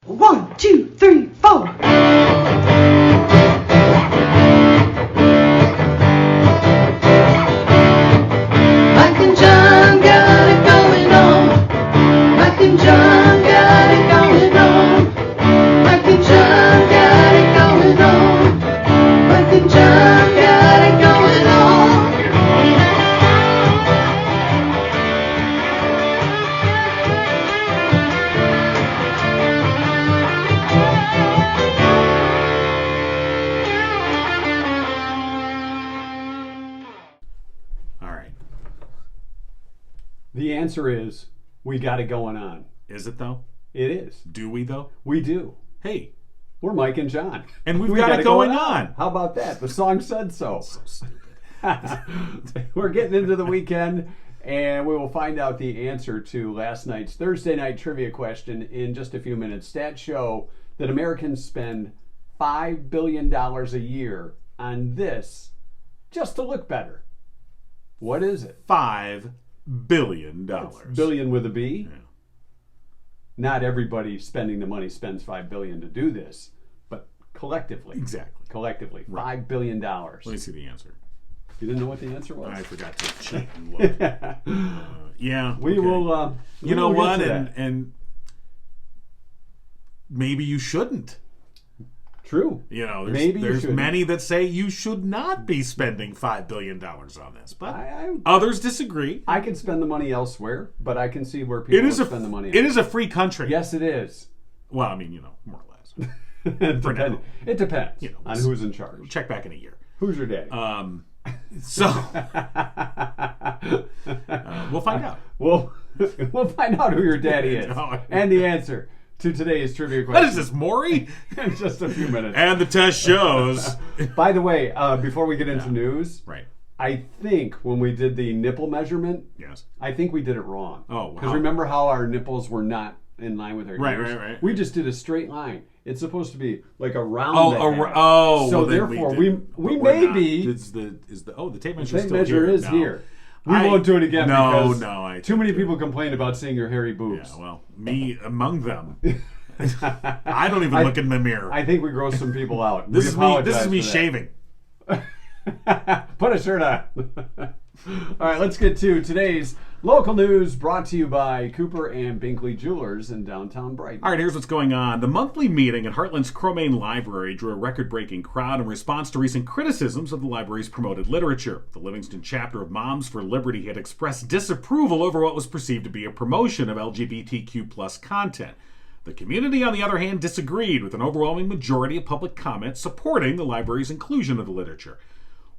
1, 2, 3, 4. Mike and John got it going on. Mike and John got it going on. Mike and John got it going on. Mike and John got it going on. All right. The answer is we got it going on. Is it though? It is. Do we though? We do. Hey. We're Mike and John. And we've got it going on. How about that? The song said so. So stupid. We're getting into the weekend, and we will find out the answer to last night's Thursday night trivia question in just a few minutes. Stats show that Americans spend $5 billion a year on this just to look better. What is it? $5 billion. It's billion with a B. Yeah. Not everybody spending the money spends $5 billion to do this, but collectively. Exactly. Collectively, Right. $5 billion. Let me see the answer. You didn't know what the answer was? I forgot to check and look. Yeah. We okay. will. You know we'll what? get to that. And maybe you shouldn't. True. You know, Maybe you there's shouldn't. many that say you should not be spending $5 billion on this, but I others disagree. I can spend the money elsewhere, but I can see where people spend the money. It is a free country. Yes, it is. Well, I mean, more or less. It depends You know, on who's in charge. Check back in a year. Who's your daddy? So we'll find out. We'll find out who your daddy is No. and the answer to today's trivia What question. is this, Maury? In just a few minutes. And the test shows. By the way, before we get into news, Right. I think when we did the nipple measurement, Yes. I think we did it wrong. Oh, wow. Because remember how our nipples were not in line with our Right, ears? right. We just did a straight line. It's supposed to be like around Oh, the so head. So then therefore, did- we but we're may not. be. The tape measure Tape still measure here? is No. here. We I- won't do it again No, because no, I too many think- people complain about seeing your hairy boobs. Yeah, well, me among them. I don't even look in the mirror. I think we gross some people out. This We is me. apologize This is me for that. shaving. Put a shirt on. All right, let's get to today's local news brought to you by Cooper and Binkley Jewelers in downtown Brighton. All right, here's what's going on. The monthly meeting at Heartland's Cromaine Library drew a record-breaking crowd in response to recent criticisms of the library's promoted literature. The Livingston chapter of Moms for Liberty had expressed disapproval over what was perceived to be a promotion of LGBTQ+ content. The community, on the other hand, disagreed, with an overwhelming majority of public comment supporting the library's inclusion of the literature.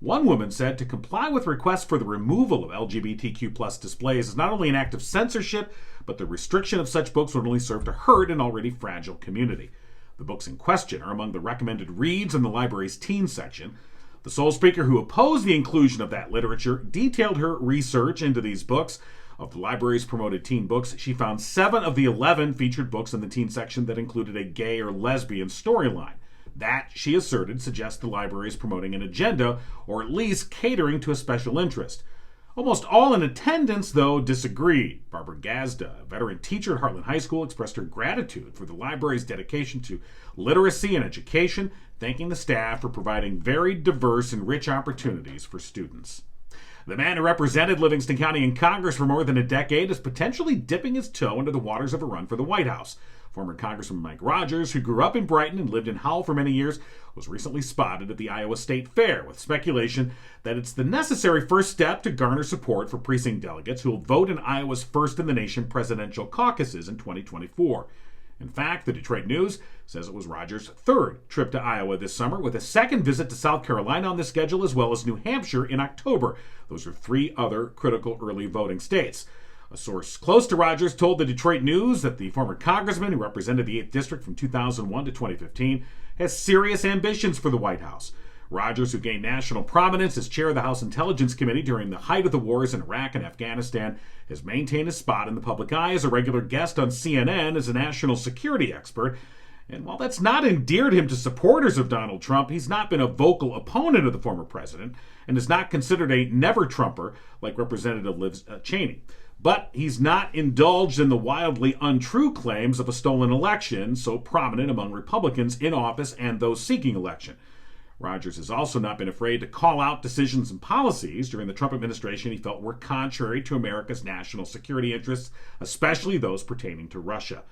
One woman said to comply with requests for the removal of LGBTQ+ displays is not only an act of censorship, but the restriction of such books would only serve to hurt an already fragile community. The books in question are among the recommended reads in the library's teen section. The sole speaker who opposed the inclusion of that literature detailed her research into these books. Of the library's promoted teen books, she found 7 of the 11 featured books in the teen section that included a gay or lesbian storyline. That, she asserted, suggests the library is promoting an agenda, or at least catering to a special interest. Almost all in attendance, though, disagreed. Barbara Gazda, a veteran teacher at Heartland High School, expressed her gratitude for the library's dedication to literacy and education, thanking the staff for providing varied, diverse, and rich opportunities for students. The man who represented Livingston County in Congress for more than a decade is potentially dipping his toe into the waters of a run for the White House. Former Congressman Mike Rogers, who grew up in Brighton and lived in Howell for many years, was recently spotted at the Iowa State Fair with speculation that it's the necessary first step to garner support for precinct delegates who will vote in Iowa's first-in-the-nation presidential caucuses in 2024. In fact, the Detroit News says it was Rogers' third trip to Iowa this summer, with a second visit to South Carolina on the schedule, as well as New Hampshire in October. Those are 3 other critical early voting states. A source close to Rogers told the Detroit News that the former congressman who represented the 8th District from 2001 to 2015 has serious ambitions for the White House. Rogers, who gained national prominence as chair of the House Intelligence Committee during the height of the wars in Iraq and Afghanistan, has maintained his spot in the public eye as a regular guest on CNN as a national security expert. And while that's not endeared him to supporters of Donald Trump, he's not been a vocal opponent of the former president and is not considered a never-Trumper like Representative Liz Cheney. But he's not indulged in the wildly untrue claims of a stolen election so prominent among Republicans in office and those seeking election. Rogers has also not been afraid to call out decisions and policies during the Trump administration he felt were contrary to America's national security interests, especially those pertaining to Russia.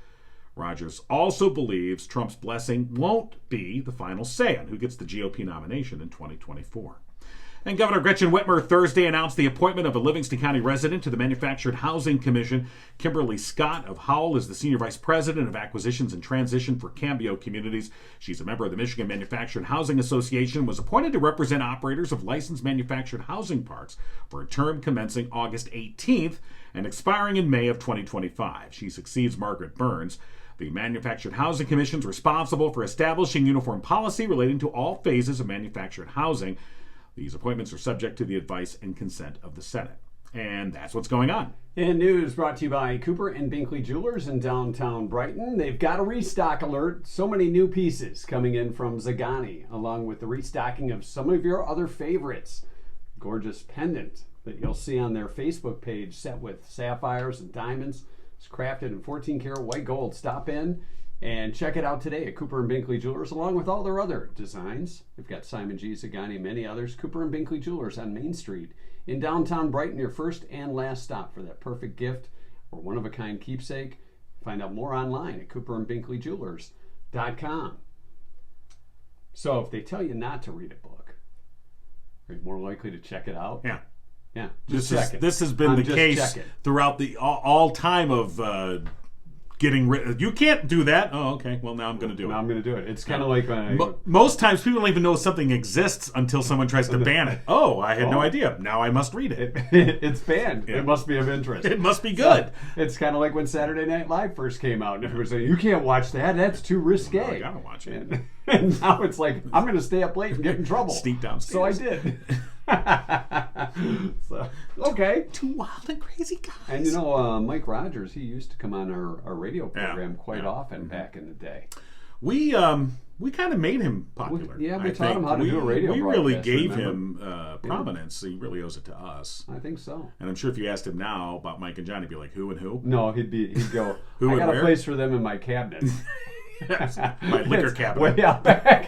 Rogers also believes Trump's blessing won't be the final say on who gets the GOP nomination in 2024. And Governor Gretchen Whitmer Thursday announced the appointment of a Livingston County resident to the Manufactured Housing Commission. Kimberly Scott of Howell is the Senior Vice President of Acquisitions and Transition for Cambio Communities. She's a member of the Michigan Manufactured Housing Association and was appointed to represent operators of licensed manufactured housing parks for a term commencing August 18th and expiring in May of 2025. She succeeds Margaret Burns. The Manufactured Housing Commission is responsible for establishing uniform policy relating to all phases of manufactured housing. These appointments are subject to the advice and consent of the Senate. And that's what's going on. And news brought to you by Cooper and Binkley Jewelers in downtown Brighton. They've got a restock alert. So many new pieces coming in from Zagani, along with the restocking of some of your other favorites. Gorgeous pendant that you'll see on their Facebook page, set with sapphires and diamonds. It's crafted in 14 karat white gold. Stop in and check it out today at Cooper and Binkley Jewelers, along with all their other designs. They've got Simon G. Zagani and many others. Cooper and Binkley Jewelers on Main Street in downtown Brighton, your first and last stop for that perfect gift or one-of-a-kind keepsake. Find out more online at cooperandbinkleyjewelers.com. So if they tell you not to read a book, are you more likely to check it out? Yeah. Yeah. This has been the case throughout the all time of getting rid. You can't do that. Oh, okay. Well, now I'm going to do it. Now I'm going to do it. It's kind of like most times people don't even know something exists until someone tries to ban it. Oh, I had no idea. Now I must read it. It's banned. Yeah. It must be of interest. It must be good. So, it's kind of like when Saturday Night Live first came out, and everyone said, "You can't watch that. That's too risque." I gotta watch it. And now it's like, I'm going to stay up late and get in trouble. Sneak downstairs. So I did. So, okay. Two wild and crazy guys. And Mike Rogers, he used to come on our radio program quite often back in the day. We kind of made him popular. We taught him how to do a radio broadcast. We really gave him prominence. He really owes it to us. I think so. And I'm sure if you asked him now about Mike and John, he'd be like, who and who? No, he'd go, who I got where? a place for them in my cabinet. My liquor cabinet. Way out back.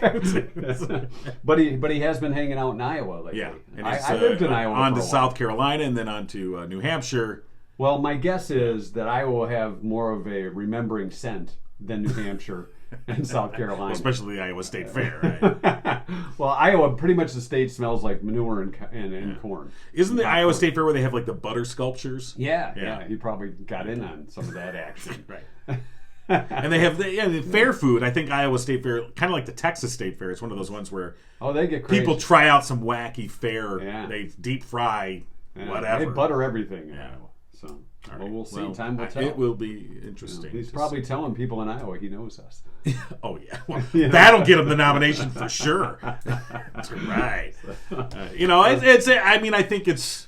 but he has been hanging out in Iowa lately. Yeah, and I lived in Iowa. On to South Carolina and then on to New Hampshire. Well, my guess is that Iowa will have more of a remembering scent than New Hampshire and South Carolina. Well, especially the Iowa State Fair, right? Well, Iowa, pretty much the state smells like manure and corn. Isn't the Iowa State Fair where they have like the butter sculptures? Yeah. He probably got in on some of that action. Right. And they have the fair food. I think Iowa State Fair, kind of like the Texas State Fair, it's one of those ones where they get crazy. People try out some wacky fare. Yeah. They deep fry whatever. They butter everything in Yeah. Iowa. So we'll see. Well, Time will tell. It will be interesting. He's probably telling people in Iowa he knows us. Oh yeah, well, that'll get him the nomination for sure. That's right. It's. I mean, I think it's.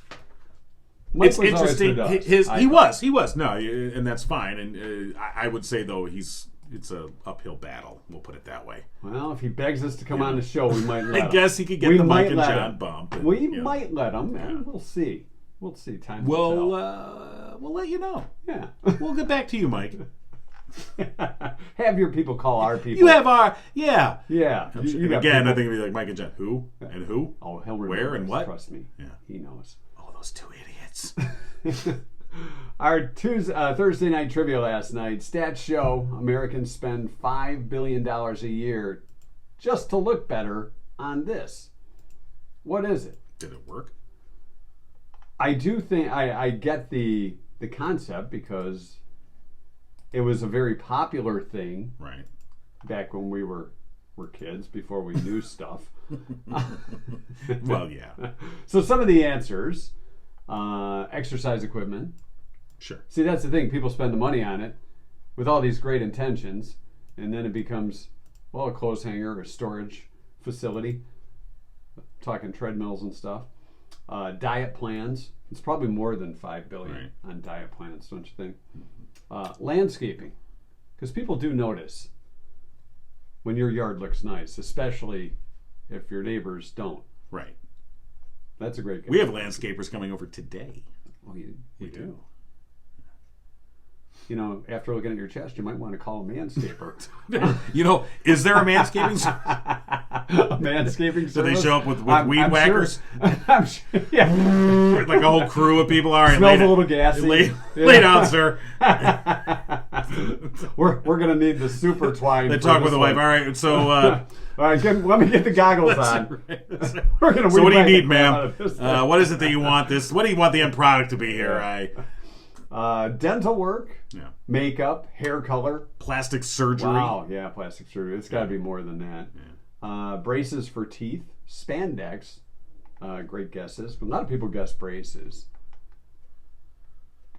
It's interesting. He was no, and that's fine. And I would say though it's a uphill battle. We'll put it that way. Well, if he begs us to come on the show, we might. I guess he could get the Mike and John bump. And, we might let him, and we'll see. We'll see. Time will tell. We'll let you know. Yeah, we'll get back to you, Mike. Have your people call our people. You have our yeah. Again, I think it'd be like Mike and John. Who and who? Oh, he'll remember. Where and what? Trust me. Yeah, he knows. Oh, those two idiots. Our Thursday night trivia last night. Stats show Americans spend $5 billion a year just to look better on this. What is it? Did it work? I do think I get the concept because it was a very popular thing. Right. Back when we were kids, before we knew stuff. Well, yeah. So some of the answers. Exercise equipment. Sure. See, that's the thing. People spend the money on it with all these great intentions, and then it becomes, a clothes hanger or storage facility. Talking treadmills and stuff. Diet plans. It's probably more than $5 billion on diet plans, don't you think? Landscaping, because people do notice when your yard looks nice, especially if your neighbors don't. Right. That's a great guess. We have landscapers coming over today. Oh, we do. you know, after looking at your chest, you might want to call a manscaper. You know, is there a manscaping? A manscaping service? Do they show up with weed I'm whackers? Sure. I'm sure. Yeah. Like a whole crew of people. All right, Smells a little gassy. Lay down, sir. We're gonna need the super twine. They talk with the wife. All right, so. All right, let me get the goggles on. Right. We're gonna. So what do you need, out ma'am? of this. What is it that you want? What do you want the end product to be here? Dental work, Yeah. makeup, hair color. Plastic surgery. Wow, yeah, plastic surgery. It's got to be more than that. Yeah. Braces for teeth, spandex. Great guesses. But a lot of people guess braces.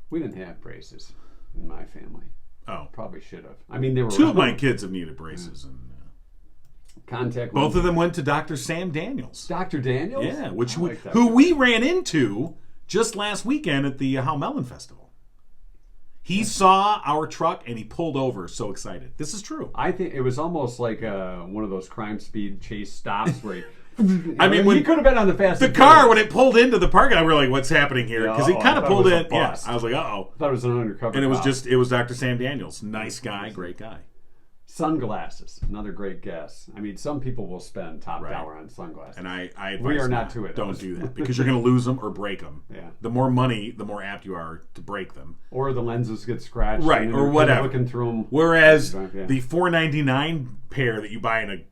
We didn't have braces in my family. Oh. Probably should have. I mean, they were. Two of my kids have needed braces. And, contact. both of them went to Dr. Sam Daniels. Dr. Daniels? Yeah, who we ran into just last weekend at the How Melon Festival. He saw our truck and he pulled over, so excited. This is true. I think it was almost like one of those crime speed chase stops where I mean, when he could have been on the fast. The car, when it pulled into the parking lot, we were like, what's happening here? Because he kind of pulled in. Yeah, I was like, uh-oh. I thought it was an undercover And it was cop. it was Dr. Sam Daniels. Nice guy, great guy. Sunglasses, another great guess. I mean, some people will spend top dollar on sunglasses. And I advise we are not to it. Don't do that because you're going to lose them or break them. Yeah. The more money, the more apt you are to break them. Or the lenses get scratched. Right, and or you're whatever. Looking through them. Whereas Yeah. the $4.99 pair that you buy in a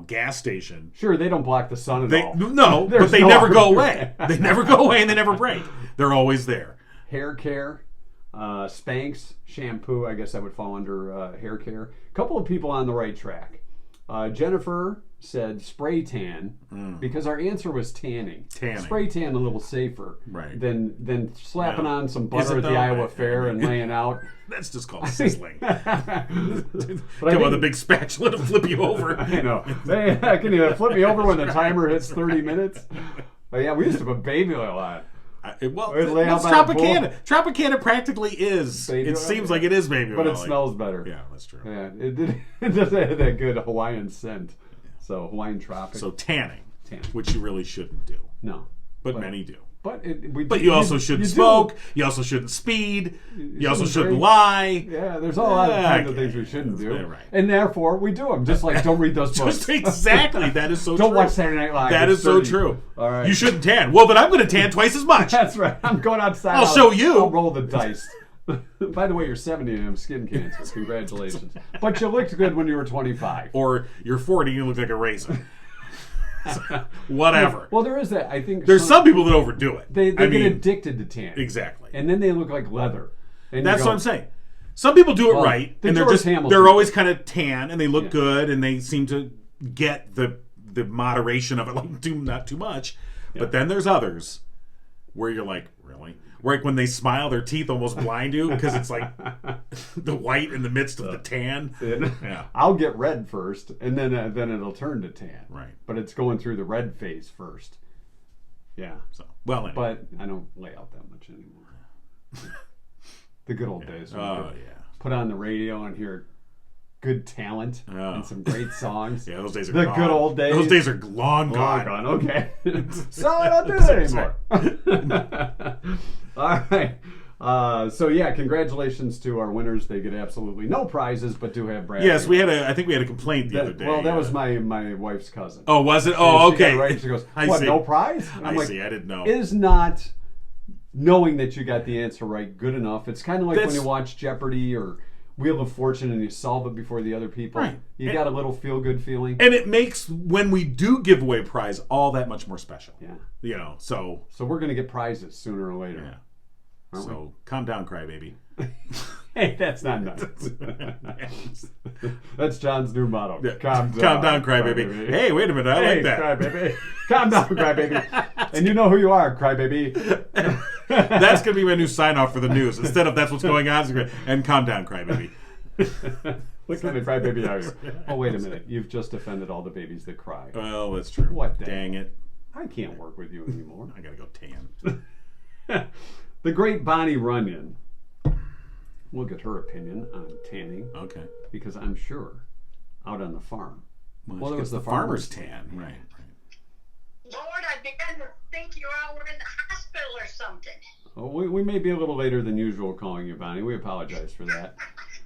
gas station. Sure, they don't block the sun at all. No, but they never go away. They never go away and they never break. They're always there. Hair care, Spanx, shampoo, I guess that would fall under hair care. A couple of people on the right track. Jennifer said spray tan because our answer was tanning. Spray tan a little safer than slapping on some butter at the Iowa Fair and laying out. That's just called sizzling. Come on, the big spatula to flip you over. I know. Hey, can you flip me over when the timer hits 30 minutes? Oh, yeah, we used to put baby oil on. Well, lay it's out by the Tropicana. Tropicana practically is. Baby it oil? seems like it is baby oil. But it smells better. Yeah, that's true. Yeah, it does have that good Hawaiian scent. So Hawaiian tropic. So tanning, which you really shouldn't do. No. But many do. But you also shouldn't smoke. You also shouldn't speed. You also shouldn't lie. Yeah, there's a lot of kinds of things we shouldn't do. Right. And therefore, we do them. Just like don't read those books. Exactly. That is so true. Don't watch Saturday Night Live. That is so true. All right. You shouldn't tan. Well, then I'm going to tan twice as much. That's right. I'm going outside. I'll show you. I'll roll the dice. By the way, you're 70 and have skin cancer. Congratulations. But you looked good when you were 25. Or you're 40 and you look like a raisin. Whatever. Well, there is that. I think there's some people that overdo it. They get addicted to tan. Exactly. And then they look like leather. And that's what I'm saying. Some people do it right, and they're always kind of tan, and they look good, and they seem to get the moderation of it, like not too much. Yeah. But then there's others where you're like, really? Where like when they smile, their teeth almost blind you because it's like the white in the midst of the tan. Yeah. I'll get red first, and then it'll turn to tan. Right. But it's going through the red phase first. Yeah. So anyway. But I don't lay out that much anymore. The good old days. Oh yeah. Put on the radio and hear good talent and some great songs. Yeah, those days are the gone. Good old days. Those days are long gone. Okay. So I don't do that anymore. All right. So yeah, congratulations to our winners. They get absolutely no prizes, but do have Brad. Yes, I think we had a complaint the other day. Well, that was my wife's cousin. Oh, was it? Oh, okay. She goes, what? No prize? And I'm like, I didn't know. Is not knowing that you got the answer right good enough? It's kind of like when you watch Jeopardy or Wheel of Fortune and you solve it before the other people. Right. You got a little feel-good feeling. And it makes, when we do give away a prize, all that much more special. Yeah. So we're going to get prizes sooner or later. Yeah. So calm down, crybaby. Hey, that's not nice. That's John's new motto. Yeah. Calm down, crybaby. Hey, wait a minute. I like that. Crybaby. Calm down, crybaby. And you know who you are, crybaby. That's going to be my new sign-off for the news. Instead of that's what's going on, and calm down, crybaby. What kind of crybaby are you? Oh, wait a minute. You've just offended all the babies that cry. Well, that's true. What the Dang it. I can't work with you anymore. I got to go tan. The great Bonnie Runyon. We'll get her opinion on tanning. Okay. Because I'm sure out on the farm. Well, it was the farmer's tan. Right. Lord, I began to think you all were in the hospital or something. Well, we may be a little later than usual calling you, Bonnie. We apologize for that.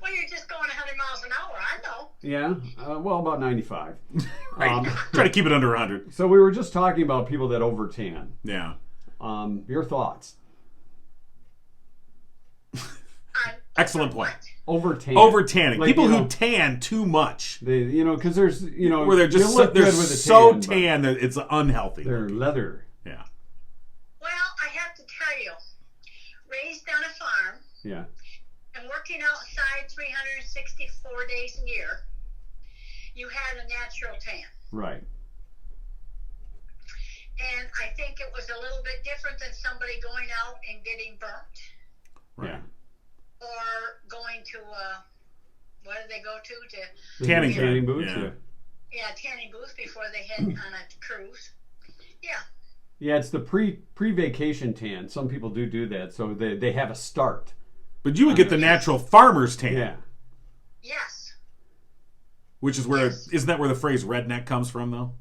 Well, you're just going 100 miles an hour. I know. Yeah, well, about 95. Right. Try to keep it under 100. So we were just talking about people that over tan. Yeah. Your thoughts? Excellent point. Over tan. Over tanning. Like, People you know, who tan too much. They, because there's, Where they're just you look they're good with a so tan, but tan that it's unhealthy. they're leather. Yeah. Well, I have to tell you, raised on a farm Yeah. and working outside 364 days a year, you had a natural tan. Right. And I think it was a little bit different than somebody going out and getting burnt Right. Yeah. or going to, what did they go to? Tanning Tanning booth, booths. yeah. Yeah, tanning booth before they head on a cruise. Yeah. Yeah, it's the pre-vacation tan. Some people do that, so they have a start. But you would get the natural farmer's tan. Yeah. Yes. Which is where, isn't that where the phrase redneck comes from, though?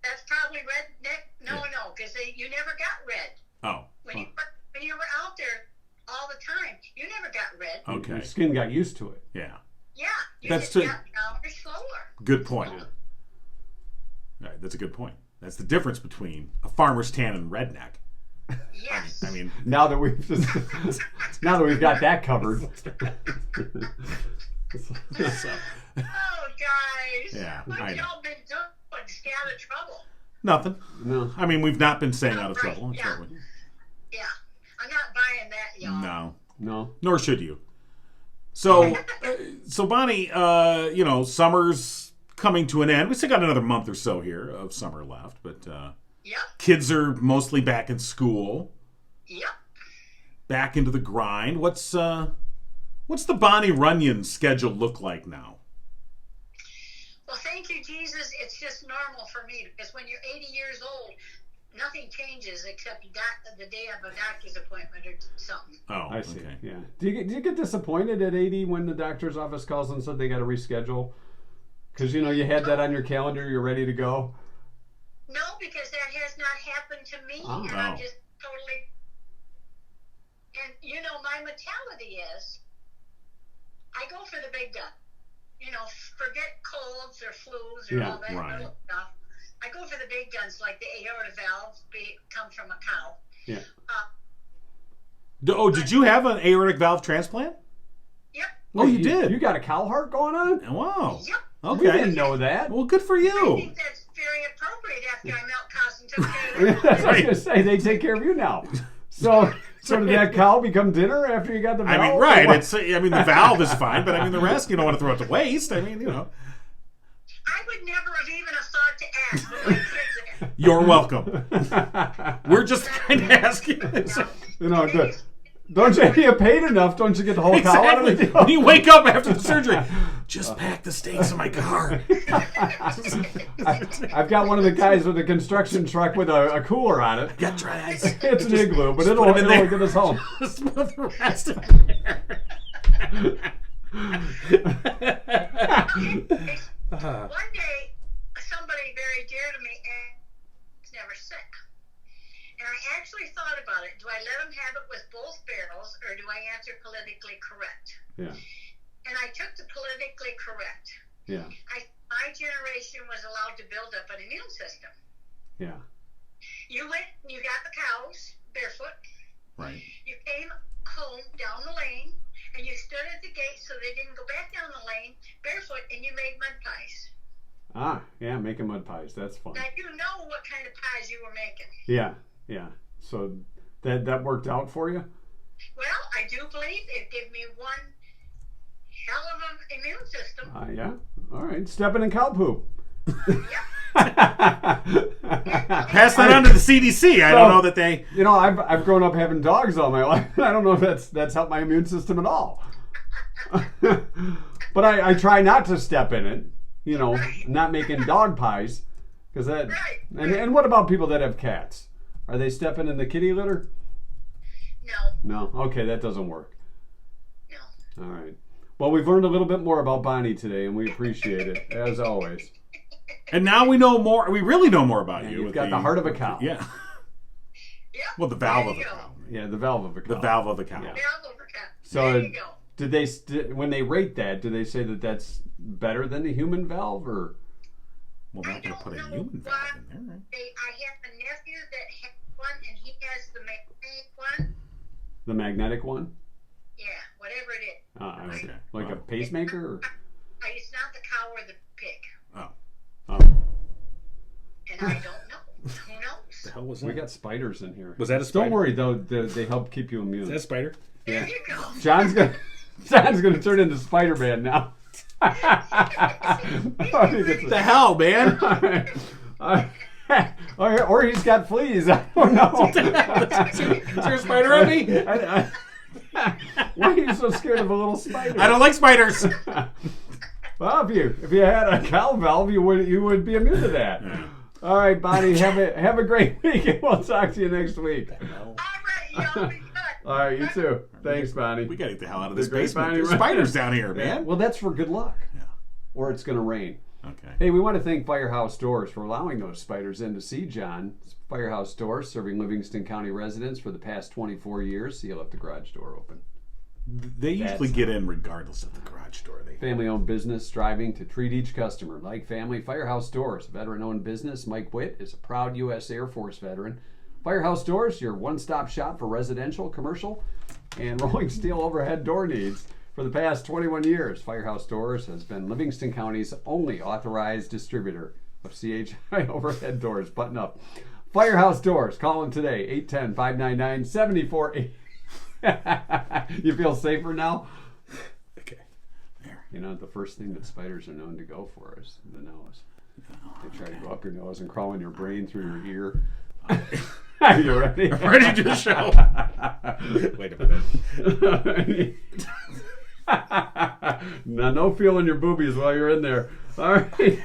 That's probably redneck. No, because you never got red. Oh. When you were out there all the time, you never got red. Okay. Your skin got used to it. Yeah. Yeah. You That's just to- got you're slower. Good point. All right, that's a good point. That's the difference between a farmer's tan and redneck. Yes. I mean, Now that we've got that covered. so, Oh, guys. Yeah, What I know. y'all been doing? Stay out of trouble. nothing. No. I mean, we've not been staying out of Right, trouble. yeah. Yeah. I'm not buying that, y'all. No. No. Nor should you. So, Bonnie, summer's coming to an end. We still got another month or so here of summer left, but Yep. kids are mostly back in school, Yep. back into the grind. What's the Bonnie Runyon schedule look like now? Well, thank you, Jesus. It's just normal for me because when you're 80 years old, nothing changes except the day of a doctor's appointment or something. Oh, I see. okay. Yeah. Do you get disappointed at 80 when the doctor's office calls and said they got to reschedule? Because you had that on your calendar, you're ready to go. No, because that has not happened to me, Oh. and I'm just totally. And my mentality is, I go for the big gun. Forget colds or flus or Yeah, all that right. little stuff. I go for the big guns, like the aorta valve come from a cow. Yeah. Did you have an aortic valve transplant? Yep. Oh, you did? You got a cow heart going on? Wow. Yep. We Okay. didn't know that. Well, good for I you. think that's very appropriate after I milk cows and took care I of was them. going to say, they take care of you now. So did that cow become dinner after you got the valve? I mean, right. The valve is fine, but the rest, you don't want to throw it to waste. I would never have even thought to ask what my kids are. You're welcome. We're just kind of asking. Don't you get paid enough? Don't you get the whole cow out of Exactly. the When you wake up after the surgery, just pack the steaks in my car. I've got one of the guys with a construction truck with a cooler on it. Got dry ice. It's an igloo, but it'll put 'em in there. get us home. Just put the rest in One day, somebody very dear to me is never sick. And I actually thought about it. Do I let them have it with both barrels, or do I answer politically correct? Yeah. And I took the politically correct. Yeah. My generation was allowed to build up an immune system. Yeah. You went and you got the cows barefoot. Right. You came home down the lane, and you stood at the gate so they didn't go back down the lane barefoot, and you made mud pies. Yeah, making mud pies. That's fun. Now you know what kind of pies you were making. Yeah. So that worked out for you? Well, I do believe it gave me one hell of an immune system. Yeah. All right. Stepping in cow poop. Pass that on to the CDC. I don't know that they. I've grown up having dogs all my life. I don't know if that's helped my immune system at all. But I try not to step in it. Not making dog pies, because that. Right. And what about people that have cats? Are they stepping in the kitty litter? No. No. Okay, that doesn't work. No. All right. Well, we've learned a little bit more about Bonnie today, and we appreciate it as always. And now we know more. We really know more about you. You've with got the heart of a cow. Yeah. Yep. Well, the valve There of you a go. cow. Yeah, the valve of a cow. The valve of a cow. Yeah. Valve over cow. So there you go. did they when they rate that? Do they say that that's better than the human valve, or? Well, I they're not going to don't put a know human why valve in there, right? I have a nephew that has one, and he has the magnetic one. The magnetic one? Yeah, whatever it is. I see. Okay. Like a pacemaker? Or? It's not the cow or the pig, Oh, and I don't know. Who knows? the hell was that? We got spiders in here. Was that a spider? Don't worry though, they help keep you immune. Is that a spider? There you go. John's gonna turn into Spider-Man now. The hell, man? Or he's got fleas. I don't know. Is there a spider on me? Why are you so scared of a little spider? I don't like spiders. Well, if you had a cow valve, you would be immune to that. All right, Bonnie, have a great week, and we'll talk to you next week. All right, y'all be good. All right, you too. Thanks, Bonnie. We got to get the hell out of this The great basement. Bonnie There's Ryan. spiders down here, man. Well, that's for good luck. Yeah. Or it's going to rain. Okay. Hey, we want to thank Firehouse Doors for allowing those spiders in to see John. Firehouse Doors, serving Livingston County residents for the past 24 years. So you left the garage door open. They usually get in regardless of the garage door. Family-owned business striving to treat each customer like family. Firehouse Doors, a veteran-owned business. Mike Witt is a proud U.S. Air Force veteran. Firehouse Doors, your one-stop shop for residential, commercial, and rolling steel overhead door needs. For the past 21 years, Firehouse Doors has been Livingston County's only authorized distributor of CHI overhead doors. Button up. Firehouse Doors, call them today, 810-599-7480. You feel safer now? Okay. There. You know, the first thing that spiders are known to go for is the nose. They try to go up your nose and crawl in your brain through your ear. Are you ready? I'm ready to do the show. Wait a minute. Now, no feeling your boobies while you're in there. All right.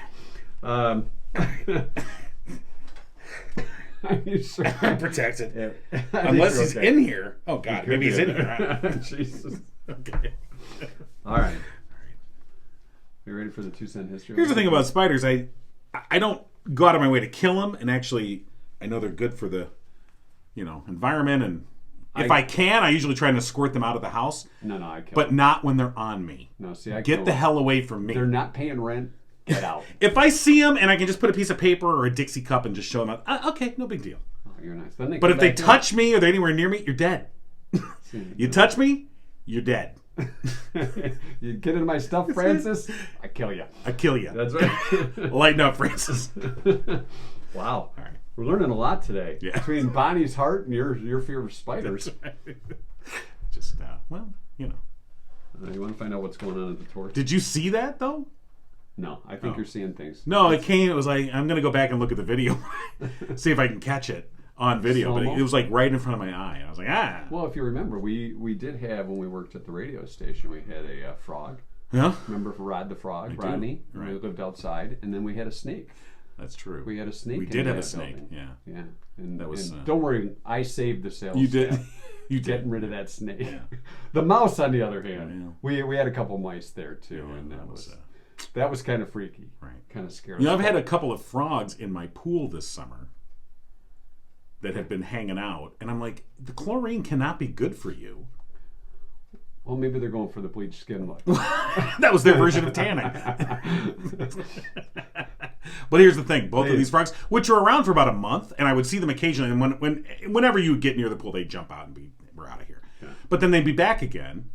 Are you sure? I'm protected. Yeah. Unless he's Okay. in here. Oh, God. Maybe he's in here. Jesus. Okay. All right. You ready for the 2-cent history? Here's the thing about spiders. I don't go out of my way to kill them, and actually, I know they're good for the, environment. And if I can, I usually try to squirt them out of the house. No, I kill But them. not when they're on me. No, see, I Get kill the them. hell away from me. They're not paying rent. Get out. If I see them and I can just put a piece of paper or a Dixie cup and just show them, okay, no big deal. Oh, you're nice. Then But come if they back in. touch me or they're anywhere near me, you're dead. You touch me, you're dead. You get into my stuff, Francis, I kill you. I kill you. That's right. Lighten up, Francis. Wow. All right. We're learning a lot today. Yeah. Between Bonnie's heart and your fear of spiders. Just, You want to find out what's going on at the torch? Did you see that, though? No, I think you're seeing things. No, it was like, I'm going to go back and look at the video. See if I can catch it on video. But Slow-mo? it was like right in front of my eye. And I was like, Well, if you remember, we did have, when we worked at the radio station, we had a frog. Yeah, Remember Rod the Frog, I do. Rodney? Right. We lived outside. And then we had a snake. that's true. We had a snake. We in did have that a snake, building. yeah. Yeah. And, That was, and don't worry, I saved the sales You did. staff. You did. Getting rid of that snake. Yeah. The mouse, on the other hand, Yeah. we had a couple mice there too, Yeah, and that that was kind of freaky. Right. Kind of scary. I've had a couple of frogs in my pool this summer that have been hanging out. And I'm like, the chlorine cannot be good for you. Well, maybe they're going for the bleached skin look. That was their version of tanning. But here's the thing: both of these frogs, which are around for about a month, and I would see them occasionally. And whenever you get near the pool, they jump out and we're out of here. Yeah. But then they'd be back again,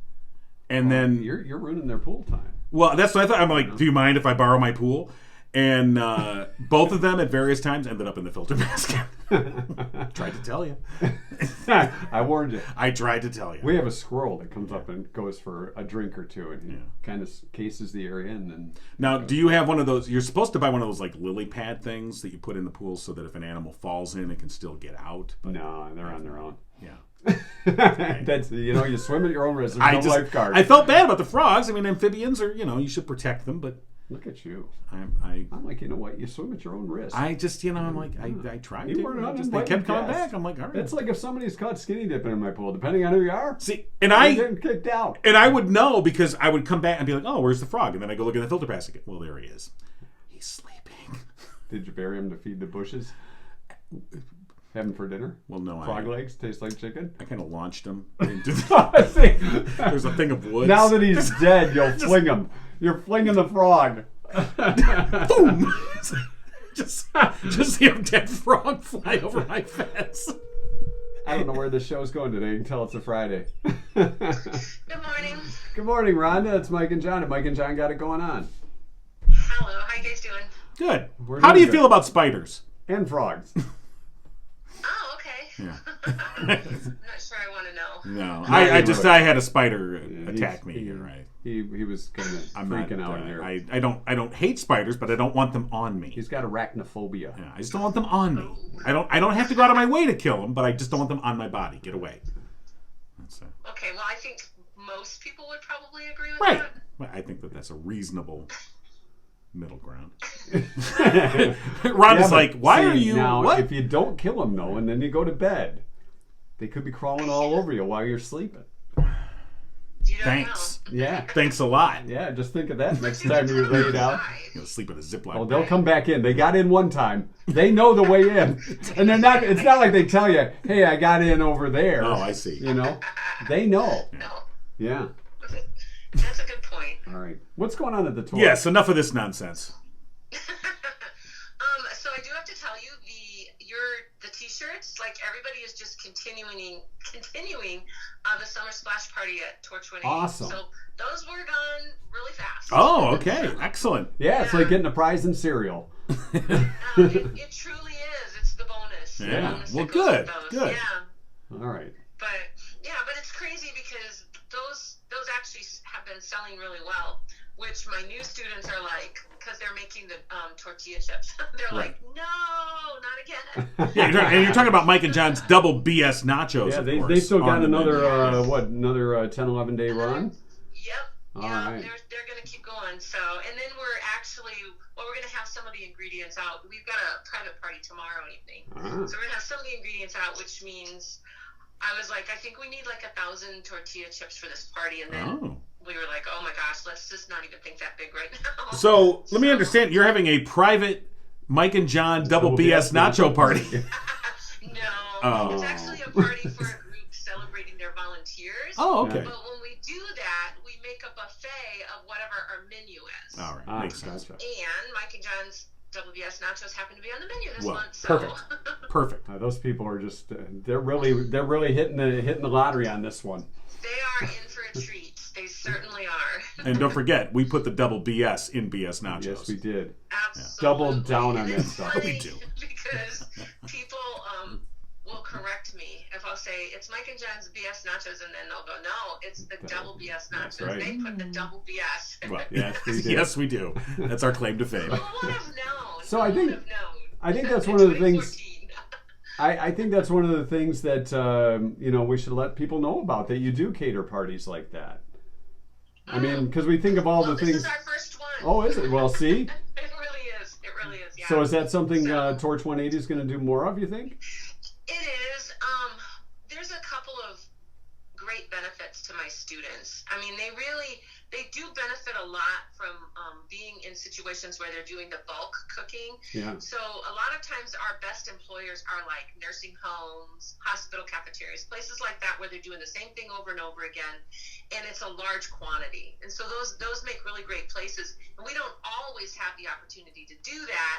and then You're ruining their pool time. well, that's what I thought. I'm like, do you mind if I borrow my pool? And both of them at various times ended up in the filter basket. Tried to tell you. I warned you. I tried to tell you. We have a squirrel that comes up and goes for a drink or two, and he kind of cases the area, and then. Now, do you have one of those? You're supposed to buy one of those like lily pad things that you put in the pool so that if an animal falls in, it can still get out. But No, they're on their own. yeah, That's you swim at your own risk. There's no lifeguard. I felt bad about the frogs. I mean, amphibians are you should protect them, but Look at you. I'm like, you know what? You swim at your own risk. I just I'm like I tried You to. were an Just, they kept uninvited coming guest. back. I'm like, all right. It's like if somebody's caught skinny dipping in my pool, depending on who you are. See, and You're I getting kicked out. and I would know because I would come back and be like, oh, where's the frog? And then I go look at the filter basket. Well, there he is. He's sleeping. Did you bury him to feed the bushes? Having for dinner? Well, no, Frog legs taste like chicken? I kind of launched him into the, there's a thing of wood. Now that he's dead, you'll fling him. You're flinging the frog. Boom! just see a dead frog fly over my fence. I don't know where the show's going today. You can tell it's a Friday. Good morning. Good morning, Rhonda. It's Mike and John. And Mike and John got it going on. Hello. How you guys doing? Good. We're How do doing you good. feel about spiders? And frogs. Oh, okay. Yeah. I'm not sure I want to know. No, I had a spider attack me. You're right. He was kind of freaking out here. I don't hate spiders, but I don't want them on me. He's got arachnophobia. Yeah, I just don't want them on me. I don't have to go out of my way to kill them, but I just don't want them on my body. Get away. That's Okay, well, I think most people would probably agree with right. that. Well, I think that's a reasonable middle ground. Ron is like, why are you? Now, what? if you don't kill them though, and then you go to bed, they could be crawling all over you while you're sleeping. You don't Thanks. know. Yeah. Thanks a lot. Yeah, just think of that next time you're laid out. I'm gonna sleep with a Ziploc. Oh, they'll bag. come back in. They got in one time. They know the way in, and they're not. It's not like they tell you, "Hey, I got in over there." Oh, I see. You know, they know. No. Yeah. That's a good point. All right. What's going on at the tour? Yes, enough of this nonsense. So I do have to tell you, the t-shirts, like everybody is just continuing the summer splash party at Torch 180. Awesome. So those were gone really fast. Oh, okay, excellent. Yeah, it's like getting a prize in cereal. It truly is. It's the bonus. The Yeah. bonus Well, that goes good, with those. good. Yeah. All right. But it's crazy because those actually have been selling really well, which my new students are like, because they're making the tortilla chips. They're Right. like, no, not again. Yeah, and you're talking about Mike and John's double BS nachos. Yeah, of they course, still got on the another menu. another 10, 11 day run. Yep. All Yeah, right. they're going to keep going. So, and then we're going to have some of the ingredients out. We've got a private party tomorrow evening. Ah. So we're going to have some of the ingredients out, which means I was like, I think we need like 1,000 tortilla chips for this party. And then we were like, oh my gosh, let's just not even think that big right now. So let me understand. You're having a private Mike and John double BS nacho party. No, Oh. it's actually a party for a group celebrating their volunteers. Oh, okay. But when we do that, we make a buffet of whatever our menu is. All right, makes sense. Gotcha. And Mike and John's double BS nachos happen to be on the menu this Well, month. So. Perfect. Those people are just they're really hitting the lottery on this one. They are in for a treat. They certainly are. And don't forget, we put the double BS in BS nachos. Yes, we did. Absolutely. Double down on And that it's stuff. funny We do. Because people will correct me if I'll say it's Mike and John's BS nachos, and then they'll go, no, it's the double BS nachos. That's right. They put the double BS. Well, Yes, we did. yes, we do. That's our claim to fame. Who would have known? So Who I think- would have known? I think that's In one of the things- 2014. I think that's one of the things that we should let people know about, that you do cater parties like that. I mean, because we think of all Well, the this things. is our first one. Oh, is it? Well, see. It really is. It really is. Yeah. So is that something So- Torch 180 is going to do more of, you think? It is. There's a couple of great benefits to my students. I mean, they do benefit a lot from being in situations where they're doing the bulk cooking. Yeah. So a lot of times our best employers are like nursing homes, hospital cafeterias, places like that where they're doing the same thing over and over again, and it's a large quantity. And so those make really great places. And we don't always have the opportunity to do that.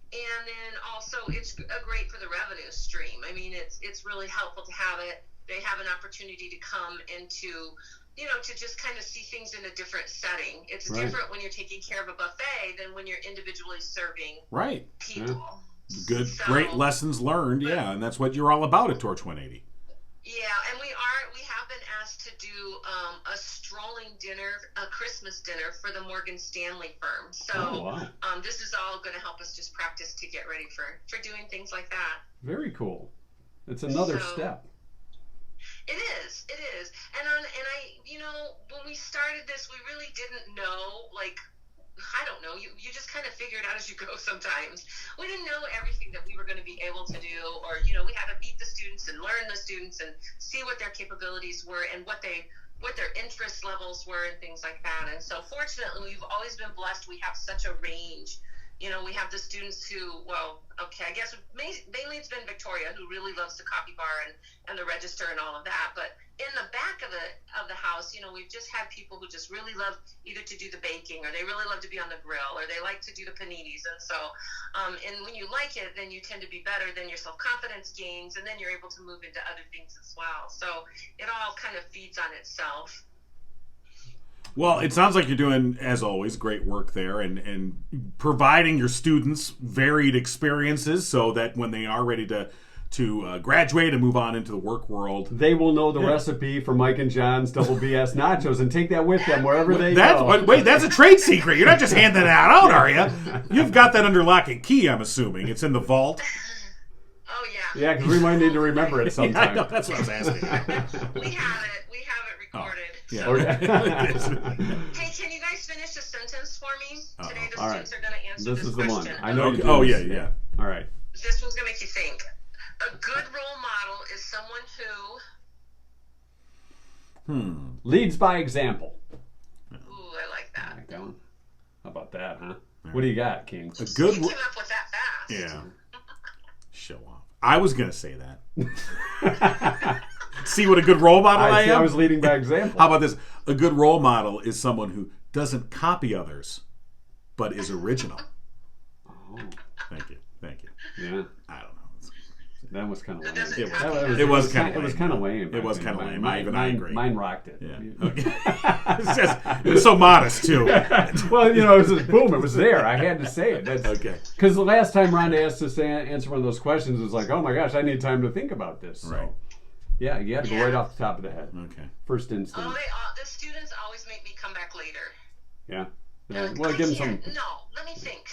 And then also it's great for the revenue stream. I mean, it's really helpful to have it. They have an opportunity to come into, to just kind of see things in a different setting. It's Right. different when you're taking care of a buffet than when you're individually serving Right. people. Good, So- great lessons learned. Yeah, and that's what you're all about at Torch 180. Yeah, and we have been asked to do a strolling dinner, a Christmas dinner for the Morgan Stanley firm. So Oh, wow. this is all going to help us just practice to get ready for doing things like that. Very cool. It's another So- step. It is. And when we started this, we really didn't know, I don't know, you just kind of figure it out as you go sometimes. We didn't know everything that we were going to be able to do, or, we had to meet the students and learn the students and see what their capabilities were and what their interest levels were and things like that. And so fortunately, we've always been blessed. We have such a range we have the students who, I guess mainly it's been Victoria who really loves the copy bar and the register and all of that. But in the back of the house, we've just had people who just really love either to do the baking, or they really love to be on the grill, or they like to do the paninis. And so, and when you like it, then you tend to be better. Then your self-confidence gains, and then you're able to move into other things as well. So it all kind of feeds on itself. Well, it sounds like you're doing, as always, great work there, and providing your students varied experiences so that when they are ready to graduate and move on into the work world, they will know the recipe for Mike and John's Double BS nachos and take that with them wherever they go. Wait, that's a trade secret. You're not just handing that out, are you? You've got that under lock and key, I'm assuming. It's in the vault. Oh, yeah. Yeah, because we might need to remember it sometime. Yeah, I know, that's what I was asking. We have it recorded. Yeah. So. Hey, can you guys finish a sentence for me? Today the students are going to answer this question. This is the one. I know. Okay. Yeah. All right. This one's going to make you think. A good role model is someone who... Leads by example. Ooh, I like that. Like that one? How about that, huh? What do you got, King? A good... You came up with that fast. Yeah. Show off. I was going to say that. See what a good role model I am? I was leading by example. How about this? A good role model is someone who doesn't copy others, but is original. Oh. Thank you. Yeah. I don't know. That was kind of lame. It was kind of lame. It was kind of lame. I agree. Mine rocked it. Yeah. Okay. It was so modest, too. Well, it was just boom. It was there. I had to say it. That's okay. Because the last time Rhonda asked us to answer one of those questions, it was like, oh my gosh, I need time to think about this. So, right. Yeah, you had to go right off the top of the head. Okay. First instinct. Oh, the students always make me come back later. Yeah. Well, give them some. No, let me think.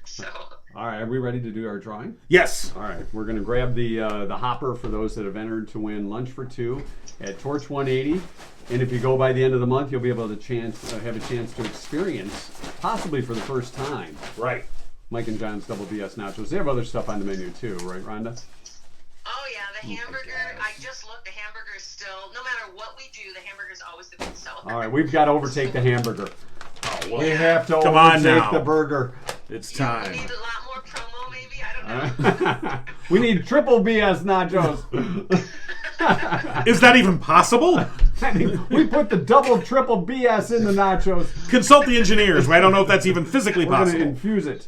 So. All right, are we ready to do our drawing? Yes. All right, we're going to grab the hopper for those that have entered to win lunch for two at Torch 180. And if you go by the end of the month, you'll be able to have a chance to experience, possibly for the first time, Right. Mike and John's Double BS nachos. They have other stuff on the menu too, right, Rhonda? Oh yeah, the hamburger. I just looked. The hamburger is still. No matter what we do, the hamburger is always the big seller. All right, we've got to overtake the hamburger. Oh, well. We have to Come on overtake now. the burger. It's time. We need a lot more promo, maybe. I don't know. We need triple BS nachos. Is that even possible? We put the double, triple BS in the nachos. Consult the engineers. I don't know if that's even physically We're going to possible. infuse it.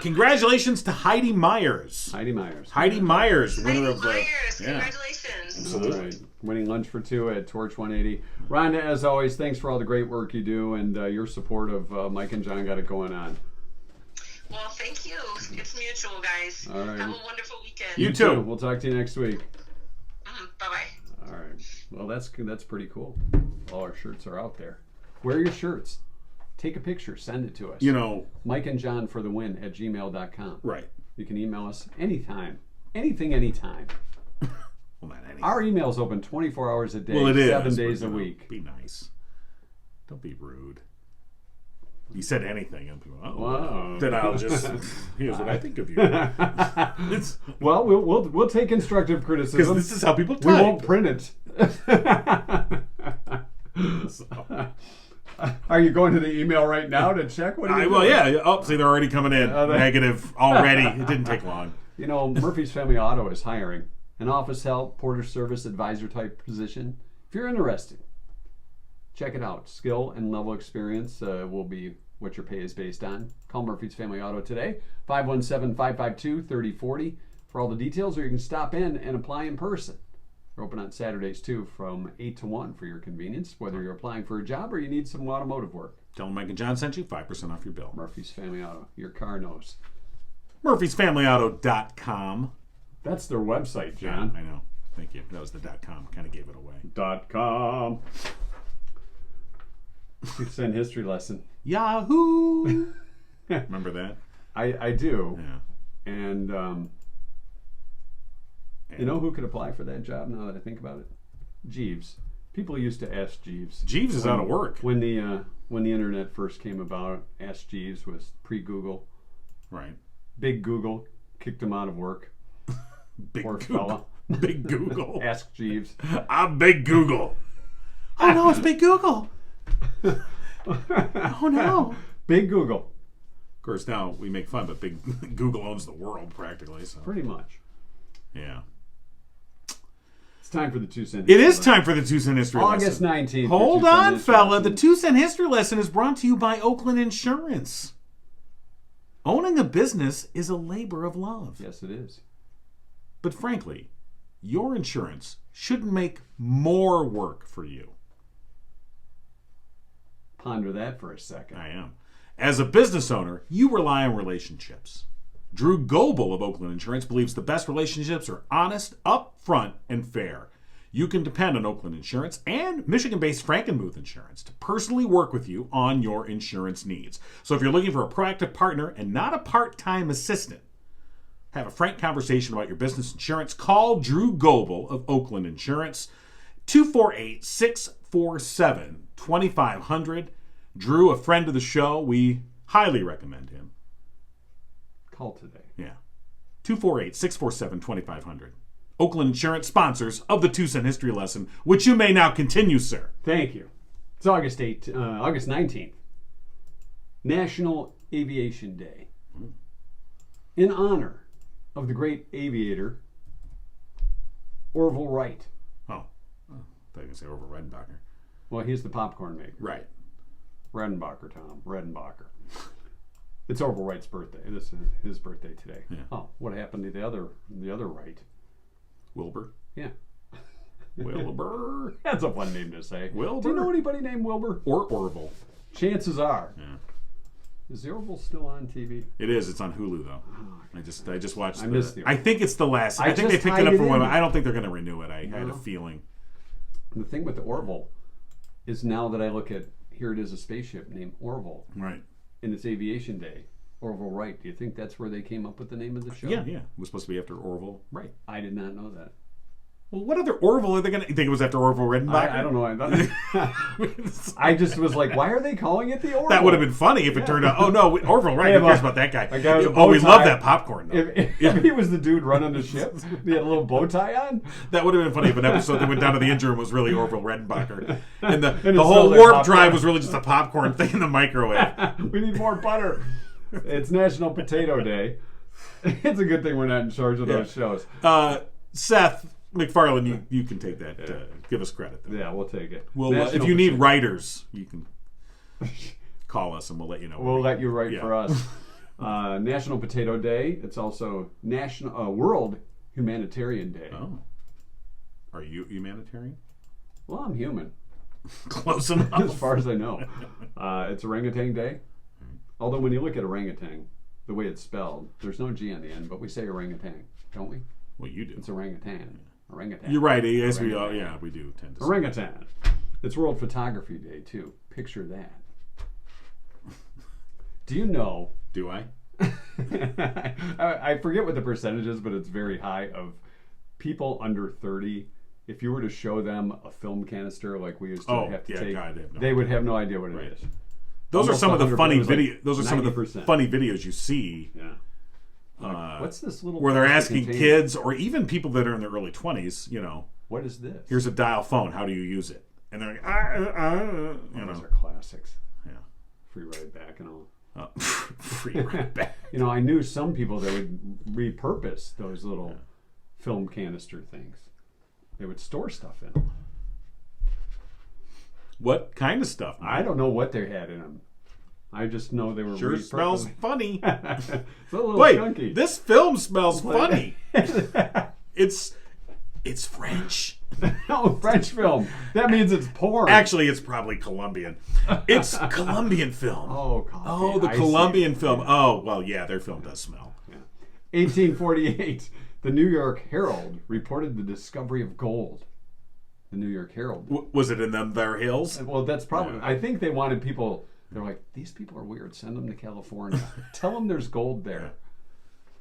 Congratulations to Heidi Myers. Heidi Myers, winner of the... Congratulations. All right. Winning lunch for two at Torch 180. Rhonda, as always, thanks for all the great work you do and your support of Mike and John Got It Going On. Well, thank you. It's mutual, guys. All right. Have a wonderful weekend. You too. We'll talk to you next week. Bye-bye. All right. Well, that's pretty cool. All our shirts are out there. Wear your shirts. Take a picture. Send it to us. Mike and John for the win at gmail.com. Right. You can email us anytime. Anytime. Well, not any. Our email's open 24 hours a day, Well, it is. 7 days a week. Be nice. Don't be rude. You said anything, and people, Wow. then I'll just, here's what I think of you. Well, we'll take constructive criticism. Because this is how people type. We won't print it. Are you going to the email right now to check? What are you doing? Yeah. Oh, see, they're already coming in. Negative already. It didn't take long. Murphy's Family Auto is hiring an office help, porter service, advisor type position. If you're interested, check it out. Skill and level experience will be what your pay is based on. Call Murphy's Family Auto today, 517-552-3040 for all the details, or you can stop in and apply in person. We're open on Saturdays too from 8 to 1 for your convenience, whether you're applying for a job or you need some automotive work. Tell them Mike and John sent you 5% off your bill. Murphy's Family Auto. Your car knows. Murphy'sFamilyAuto.com. That's their website, John. Yeah, I know. Thank you. That was the .com. Kind of gave it away. .com. Send history lesson. Yahoo! Remember that? I do. Yeah. And you know who could apply for that job now that I think about it? Jeeves. People used to ask Jeeves. Jeeves is out of work. When the internet first came about, Ask Jeeves was pre-Google. Right. Big Google kicked him out of work. Big Poor Google. fella. Big Google. Ask Jeeves. I'm Big Google. Oh no, it's Big Google. Oh no. Big Google. Of course, now we make fun, but big Google owns the world practically. So Pretty much. yeah. It's time for the 2 cent. It is time for the 2 cent history August lesson. 19th. Hold 2 cent on, history fella. lesson. The 2 cent history lesson is brought to you by Oakland Insurance. Owning a business is a labor of love. Yes, it is. But frankly, your insurance shouldn't make more work for you. Ponder that for a second. I am. As a business owner, you rely on relationships. Drew Goebel of Oakland Insurance believes the best relationships are honest, upfront, and fair. You can depend on Oakland Insurance and Michigan-based Frankenmuth Insurance to personally work with you on your insurance needs. So if you're looking for a proactive partner and not a part-time assistant, have a frank conversation about your business insurance, call Drew Goebel of Oakland Insurance, 248-647-2500. Drew, a friend of the show, we highly recommend him. Call today. Yeah. 248-647-2500. Oakland Insurance, sponsors of the 2 cent history lesson, which you may now continue, sir. Thank you. It's August 19th. National Aviation Day. In honor of the great aviator, Orville Wright. Oh. I thought you were going to say Orville Redenbacher. Well, he's the popcorn maker. Right. Redenbacher, Tom. Redenbacher. It's Orville Wright's birthday. This is his birthday today. Yeah. Oh, what happened to the other Wright? Wilbur. Yeah. Wilbur. That's a fun name to say. Wilbur. Do you know anybody named Wilbur? Or Orville. Chances are. Yeah. Is the Orville still on TV? It is. It's on Hulu, though. I just watched I missed the I think it's the last. I think they just picked it tied up it for one. in. I don't think they're going to renew it. I had a No. feeling. The thing with the Orville is now that I look at, here it is, a spaceship named Orville, Right. and it's Aviation Day. Orville Wright. Do you think that's where they came up with the name of the show? Yeah. It was supposed to be after Orville. Right. I did not know that. Well, what other Orville are they going to... You think it was after Orville Redenbacher? I don't know. I just was like, why are they calling it the Orville? That would have been funny if it turned out, oh no, Orville, right? Yeah, Who cares but- about that guy? a guy with a Oh, bow we tie. love that popcorn, though. If he was the dude running the ship, he had a little bow tie on. That would have been funny if an episode that went down to the engine room was really Orville Redenbacher. And the it whole smells like warp popcorn. drive was really just a popcorn thing in the microwave. We need more butter. It's National Potato Day. It's a good thing we're not in charge of those shows. Seth MacFarlane, you can take that. Give us credit, though. Yeah, we'll take it. We'll, if you need writers, you can call us and we'll let you know. We'll let you write Yeah. for us. National Potato Day. It's also National World Humanitarian Day. Oh. Are you humanitarian? Well, I'm human, Close as enough. far as I know. It's Orangutan Day. Although when you look at orangutan, the way it's spelled, there's no G on the end, but we say orangutan, don't we? Well, you do. It's orangutan. Orangutan. You're right. Yes, we Orangutan. yeah, we do tend to. Orangutan. It's World Photography Day, too. Picture that. Do you know... Do I? I forget what the percentage is, but it's very high of people under 30. If you were to show them a film canister like we used to have to take, God, they would have no idea what it is. Those are Almost some of the 100%. funny It was like videos. Those are some of the 90%. funny videos you see Yeah. Like, what's this little where they're plastic asking container? kids or even people that are in their early 20s. You know, What is this? here's a dial phone. How do you use it? And they're like, you Those know, are classics. yeah. Free ride back and all. Free right back. You know, I knew some people that would repurpose those little film canister things. They would store stuff in them. What kind of stuff? I don't know what they had in them. I just know they were Sure repurposed. smells funny. It's a little Wait, chunky. this film smells funny. It's French. No, French film. That means it's porn. Actually, it's probably Colombian. It's Colombian film. Oh, God. Oh, the I Colombian see. film. Oh, well, yeah, their film does smell. 1848, the New York Herald reported the discovery of gold. The New York Herald. Was it in them there hills? Well, that's probably. Yeah. I think they wanted people. They're like, these people are weird. Send them to California. Tell them there's gold there. Yeah.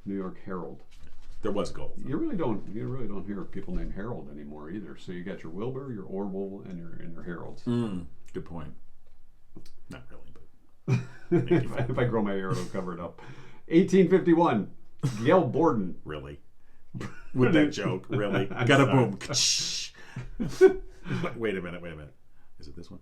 New York Herald. There was gold. You really don't hear people named Harold anymore either. So you got your Wilbur, your Orville, and your Heralds. Good point. Not really, but If I grow my hair, it'll cover it up. 1851, Gail Borden. really. With that joke, really. I'm Got a sorry. boom. Wait a minute. Is it this one?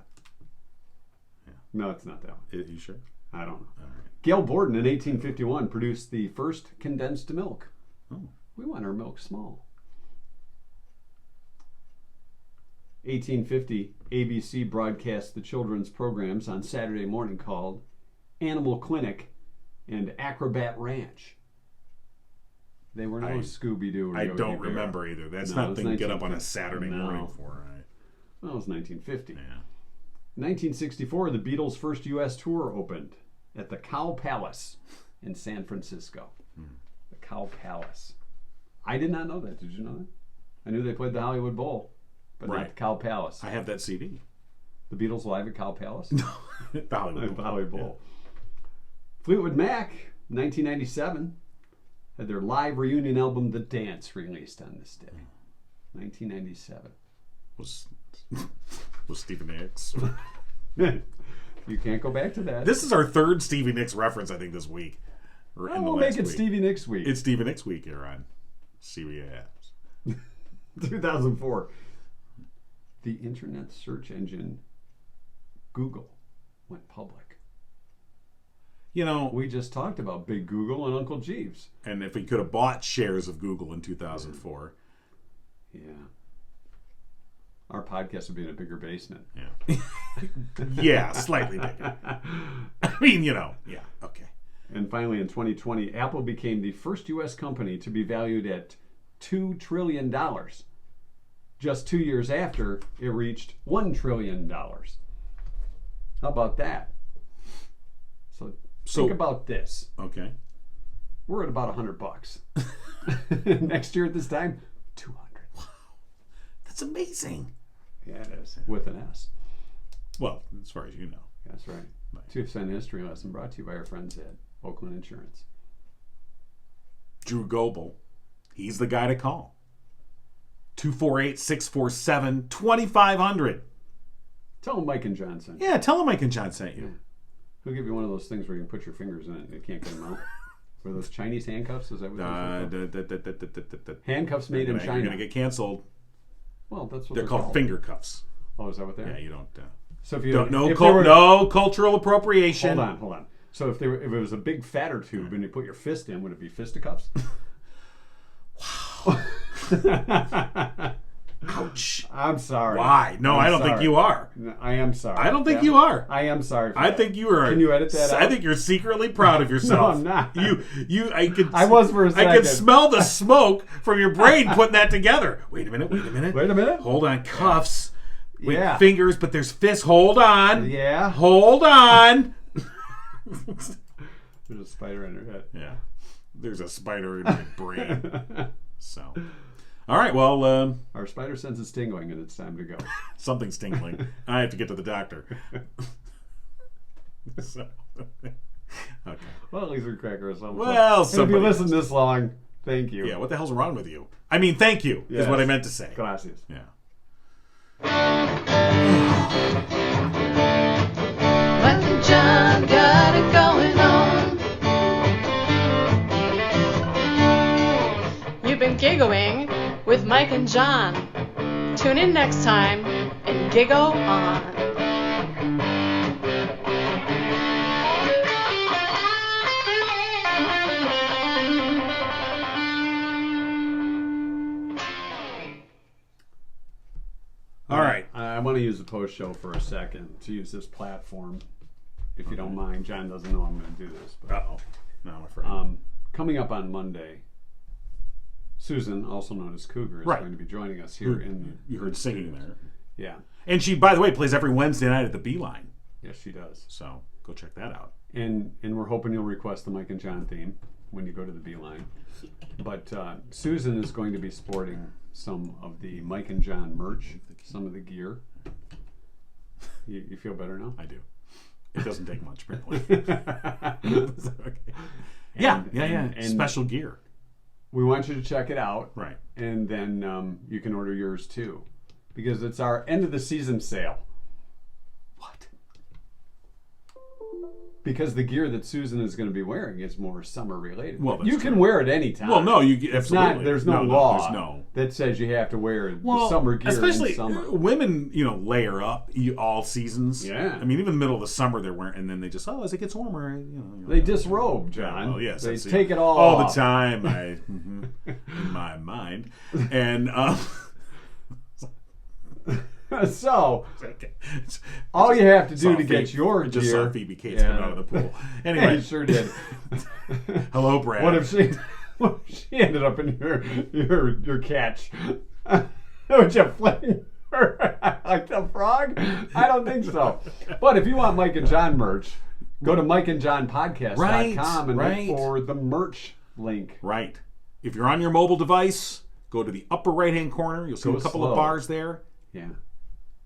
No, it's not that one. Are you sure? I don't know. All right. Gail Borden in 1851 produced the first condensed milk. Oh. We want our milk small. 1850, ABC broadcast the children's programs on Saturday morning called Animal Clinic and Acrobat Ranch. They were no Scooby-Doo or I Yogi don't Bear. remember either. That's No, nothing to get up on a Saturday No. morning for, right? Well, it was 1950. Yeah. 1964, the Beatles' first U.S. tour opened at the Cow Palace in San Francisco. The Cow Palace. I did not know that. Did you know that? I knew they played the Hollywood Bowl, but not Right. the Cow Palace. I have that CD. The Beatles live at Cow Palace? The Hollywood The Hollywood Bowl. Fleetwood Mac, 1997, had their live reunion album, The Dance, released on this day. 1997. Was Stevie Nicks. You can't go back to that. This is our third Stevie Nicks reference, I think, this week. Or in the we'll last make it week. Stevie Nicks week. It's Stevie Nicks week here on CBS. 2004. The internet search engine Google went public. You know, We just talked about Big Google and Uncle Jeeves. and if we could have bought shares of Google in 2004, Yeah. Our podcast would be in a bigger basement. yeah. Yeah, slightly bigger. I mean, yeah, okay. And finally, in 2020, Apple became the first U.S. company to be valued at $2 trillion. Just 2 years after it reached $1 trillion. How about that? So think about this. Okay. We're at about $100. Next year at this time, 200. That's amazing. Yeah, it is. With an S. Well, as far as you know. That's right. 2-cent history lesson brought to you by our friends at Oakland Insurance. Drew Goebel, he's the guy to call. 248-647-2500. Tell them Mike and John sent you. Yeah, tell him Mike and John sent you. He'll give you one of those things where you can put your fingers in it and you can't get them out. Were those Chinese handcuffs? Is that what those are? Handcuffs made in You're China. going to get canceled. Well, that's what They're called Fingercuffs. Oh, is that what they are? Yeah, you don't... So if you no if they were- no cultural appropriation. Hold on. So if it was a big fatter tube and you put your fist in, would it be fisticuffs? Wow. Ouch. I'm sorry. Why? No, I'm I don't think sorry. you are. No, I am sorry. I don't think you are. I am sorry. For I that. think you are. Can you edit that out? I think you're secretly proud of yourself. No, I'm not. I was for a I could second. smell the smoke from your brain putting that together. Wait a minute. Wait a minute. Hold on. Cuffs. Wait, Yeah. fingers, but there's fists. Hold on. Yeah. Hold on. There's a spider in her head. Yeah. There's a spider in my brain. So. All right. Well, Our spider sense is tingling and it's time to go. something's tingling. I have to get to the doctor. So. Okay. Well, at least we crack ourselves Well, up. And if you somebody listen does. this long, thank you. Yeah, what the hell's wrong with you? I mean, thank you is Yes. what I meant to say. Gracias. Yeah. Mike and John got it going on. You've been giggling with Mike and John. Tune in next time and giggle on. All right. I want to use the post show for a second to use this platform, if you don't mind. John doesn't know I'm going to do this. But, Uh-oh. No, I'm afraid. coming up on Monday, Susan, also known as Cougar, is Right. going to be joining us here in. You heard singing there. Yeah. And she, by the way, plays every Wednesday night at the Beeline. Yes, she does. So go check that out. And we're hoping you'll request the Mike and John theme when you go to the Beeline. But Susan is going to be sporting some of the Mike and John merch, some of the gear. You feel better now? I do. It doesn't take much, apparently. Okay. Yeah. and- Special gear. We want you to check it out. Right. And then you can order yours too. Because it's our end of the season sale. What? because the gear that Susan is going to be wearing is more summer related. Well, that's you can true. wear it anytime. Well, no, It's absolutely. not. There's no law there's no. that says you have to wear Well, the summer gear especially in summer. women, layer up all seasons. Yeah. I mean, even in the middle of the summer they're wearing, and then they just as it gets warmer, They disrobe, John. Oh yes, they I see. take it all the off. time. In my mind, and So, all you have to do to get your gear... just saw Phoebe Cates come out of the pool. Anyway, you sure did. hello, Brad. What if she ended up in your catch? Would you fling her like the frog? I don't think so. But if you want Mike and John merch, go to mikeandjohnpodcast.com and look for the merch link. Right. If you're on your mobile device, go to the upper right-hand corner. You'll see a couple of bars there. Yeah.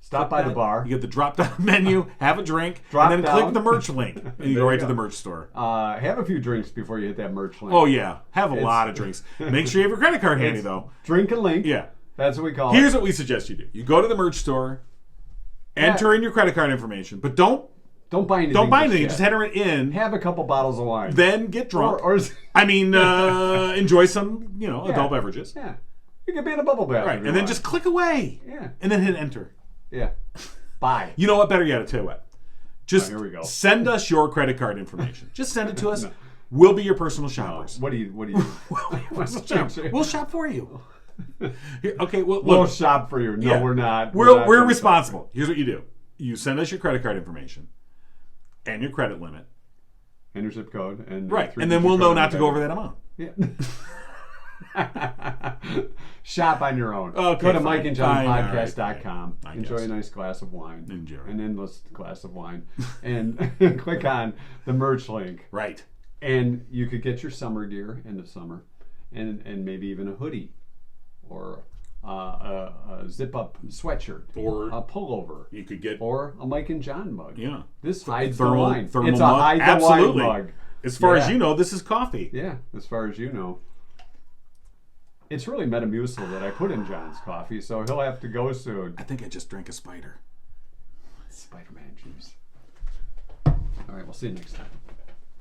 Stop by the bar. You get the drop-down menu, have a drink, Drop and then down. click the merch link, and you go right to the merch store. Have a few drinks before you hit that merch link. Oh, yeah. Have a lot of drinks. Make sure you have your credit card handy, though. Drink and link. Yeah. That's what we call Here's it. what we suggest you do. You go to the merch store, enter in your credit card information, but don't buy anything. Don't buy anything. yet. Just enter it in. Have a couple bottles of wine. Then get drunk. Or Enjoy some, adult beverages. Yeah. You can be in a bubble bath. Right. And then just click away. Yeah. And then hit enter. Yeah. Bye. You know what? Better yet, I'll tell you what. Just here we go. send us your credit card information. Just send it to us. We'll be your personal shoppers. What do you We'll shop for you. Here, okay, well, We'll look. shop for you. No, Yeah. we're not. We're not responsible. Here's what you do. You send us your credit card information and your credit limit. And your zip code. And Right. And then we'll know not to go over that amount. Yeah. Shop on your own. Okay, go to fine. mikeandjohnpodcast.com. All right. Enjoy guess. a nice glass of wine. Enjoy. An endless glass of wine. And click on the merch link. Right. And you could get your summer gear in the summer. And maybe even a hoodie. Or a zip-up sweatshirt. Or a pullover. You could get... Or a Mike and John mug. Yeah. This hides Thermal the wine. mug. It's a hide the Absolutely. wine mug. As far as Yeah. you know, this is coffee. Yeah, as far as you know. It's really Metamucil that I put in John's coffee, so he'll have to go soon. I think I just drank a spider. Spider-Man juice. All right, we'll see you next time.